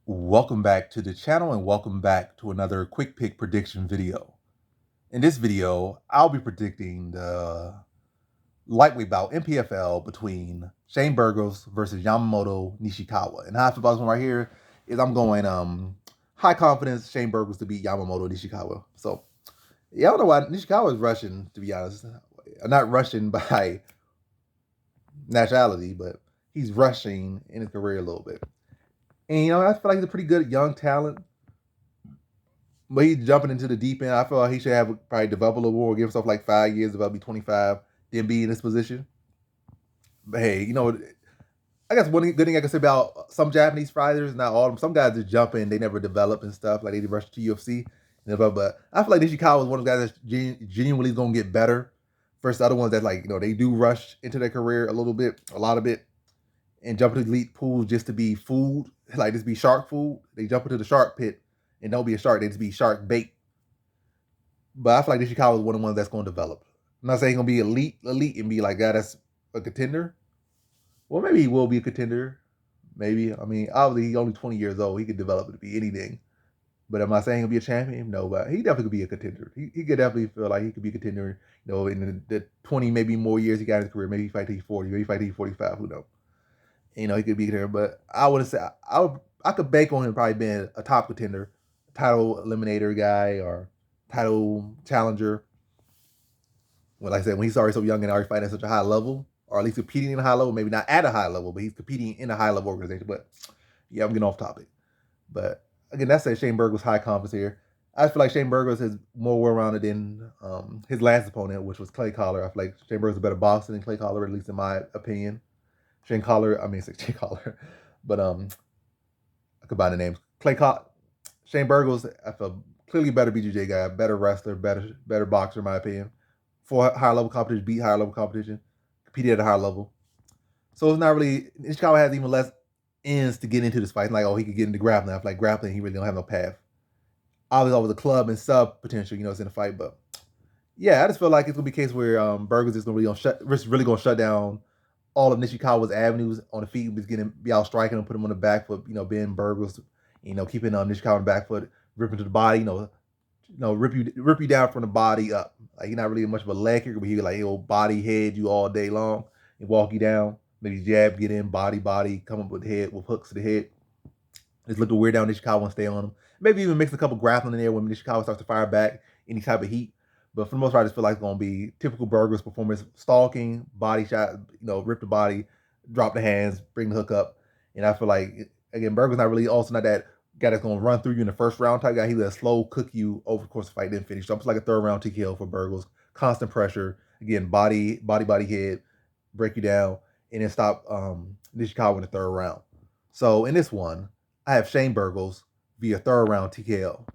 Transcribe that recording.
Welcome back to the channel and welcome back to another quick pick prediction video. In this video, I'll be predicting the lightweight bout in PFL between Shane Burgos versus Yamamoto Nishikawa. And how I feel about this one right here is I'm going high confidence Shane Burgos to beat Yamamoto Nishikawa. So yeah, I don't know why Nishikawa is rushing, to be honest. Not rushing by nationality, but he's rushing in his career a little bit. And I feel like he's a pretty good young talent. But he's jumping into the deep end. I feel like he should have probably develop a little more, give himself like 5 years, develop, be 25, then be in this position. But hey, I guess one good thing I can say about some Japanese fighters, not all of them, some guys just jump in, they never develop and stuff, like they rush to UFC. But I feel like Nishikawa is one of the guys that's genuinely going to get better. Versus the other ones that they do rush into their career a lot of it, and jump into elite pools just to be food, like just be shark food. They jump into the shark pit and don't be a shark, they just be shark bait. But I feel like Nishikawa is one of the ones that's going to develop. I'm not saying he's going to be elite, and be like, God, that's a contender. Well, maybe he will be a contender. Maybe. I mean, obviously, he's only 20 years old. He could develop to be anything. But am I saying he'll be a champion? No, but he definitely could be a contender. He could definitely feel like he could be a contender, in the 20, maybe more years he got in his career. Maybe he fight till he's 40, maybe he fight till he's 45, who knows? He could be there. But I would say I could bank on him probably being a top contender, title eliminator guy, or title challenger. Well, like I said, when he's already so young and already fighting at such a high level, or at least competing in a high level, maybe not at a high level, but he's competing in a high level organization. But yeah, I'm getting off topic. But again, that's Shane Burgos high confidence here. I feel like Shane Burgos is more well-rounded than his last opponent, which was Clay Collar. I feel like Shane Burgos is a better boxer than Clay Collar, at least in my opinion. Shane Collar, I mean, it's Shane Collar, but I combine the names. Shane Burgos, I feel clearly better BJJ guy, better wrestler, better boxer in my opinion. For higher level competition, beat higher level competition, competed at a higher level. So it's not really Nishikawa has even less ends to get into this fight. Like, oh, he could get into grappling. I feel like grappling, he really don't have no path. Obviously, over the club and sub potential, it's in a fight. But yeah, I just feel like it's gonna be a case where Burgos is really gonna shut down all of Nishikawa's avenues on the feet. He's getting be out striking him, put him on the back foot. Being Burgos, keeping Nishikawa on the back foot, ripping to the body. Rip you down from the body up. Like he's not really much of a leg kicker, but he'll body head you all day long and walk you down. Maybe jab, get in, body, come up with the head with hooks to the head. Just look to wear down Nishikawa and stay on him. Maybe even mix a couple grappling in there when Nishikawa starts to fire back any type of heat. But for the most part, I just feel like it's going to be typical Burgos performance: stalking, body shot, rip the body, drop the hands, bring the hook up. And I feel like again, Burgos not that guy that's going to run through you in the first round type guy. He's a slow cook you over the course of the fight, then finish. So I'm just like a third round TKO for Burgos. Constant pressure. Again, body, head, break you down, and then stop Nishikawa in the third round. So in this one, I have Shane Burgos via third round TKO.